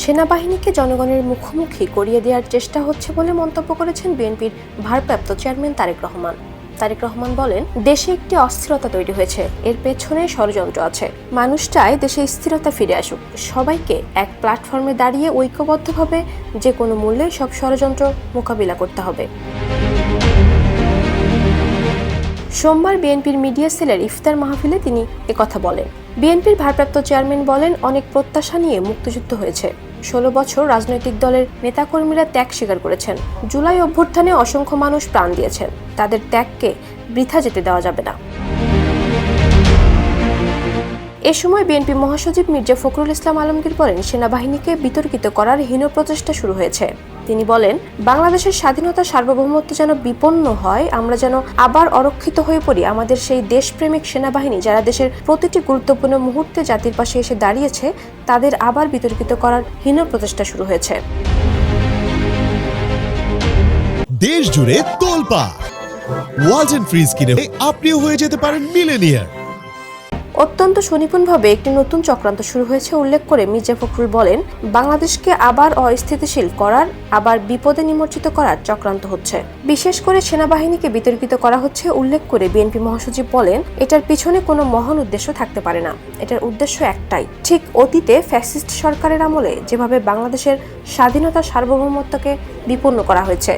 সেনাবাহিনীকে জনগণের মুখোমুখি করিয়ে দেওয়ার চেষ্টা হচ্ছে বলে মন্তব্য করেছেন বিএনপির ভারপ্রাপ্ত চেয়ারম্যান তারেক রহমান। তারেক রহমান বলেন, দেশে একটি অস্থিরতা তৈরি হয়েছে, এর পেছনে ষড়যন্ত্র আছে। মানুষ চায় দেশে স্থিরতা ফিরে আসুক। সবাইকে এক প্ল্যাটফর্মে দাঁড়িয়ে ঐক্যবদ্ধভাবে যে কোনো মূল্যে সব ষড়যন্ত্র মোকাবিলা করতে হবে। সোমবার বিএনপির মিডিয়া সেলের ইফতার মাহফিলে তিনি একথা বলেন। বিএনপির ভারপ্রাপ্ত চেয়ারম্যান বলেন, অনেক প্রত্যাশা নিয়ে মুক্তিযুদ্ধ হয়েছে। 16 বছর রাজনৈতিক দলের নেতাকর্মীরা ত্যাগ স্বীকার করেছেন। জুলাই অভ্যুত্থানে অসংখ্য মানুষ প্রাণ দিয়েছেন। তাদের ত্যাগকে বৃথা যেতে দেওয়া যাবে না। এ সময় বিএনপি মহাসচিব মির্জা ফখরুল ইসলাম আলমগীর বলেন, সেনাবাহিনীকে বিতর্কিত করার হীন প্রচেষ্টা শুরু হয়েছে। তিনি বলেন, বাংলাদেশের স্বাধীনতা সার্বভৌমত্ব যেন বিপন্ন হয়, আমরা যেন আবার অরক্ষিত হয়ে পড়ি। আমাদের সেই দেশপ্রেমিক সেনাবাহিনী যারা দেশের প্রতিটি গুরুত্বপূর্ণ মুহূর্তে জাতির পাশে এসে দাঁড়িয়েছে, তাদের আবার বিতর্কিত করার হীন প্রচেষ্টা শুরু হয়েছে। দেশ জুড়ে তোলপাড় ওয়ালটন ফ্রিজ কিনে আপনিও হয়ে যেতে পারেন মিলেনিয়ার। অত্যন্ত সুনিপুণভাবে একটি নতুন চক্রান্ত শুরু হয়েছে উল্লেখ করে মির্জা ফখরুল বলেন, বাংলাদেশকে আবার অস্থিতিশীল করার, আবার বিপদে নিমজ্জিত করার চক্রান্ত হচ্ছে। বিশেষ করে সেনাবাহিনীকে বিতর্কিত করা হচ্ছে উল্লেখ করে বিএনপি মহাসচিব বলেন, এটার পিছনে কোনো মহান উদ্দেশ্য থাকতে পারে না। এটার উদ্দেশ্য একটাই, ঠিক অতীতে ফ্যাসিস্ট সরকারের আমলে যেভাবে বাংলাদেশের স্বাধীনতা সার্বভৌমত্বকে বিপন্ন করা হয়েছে,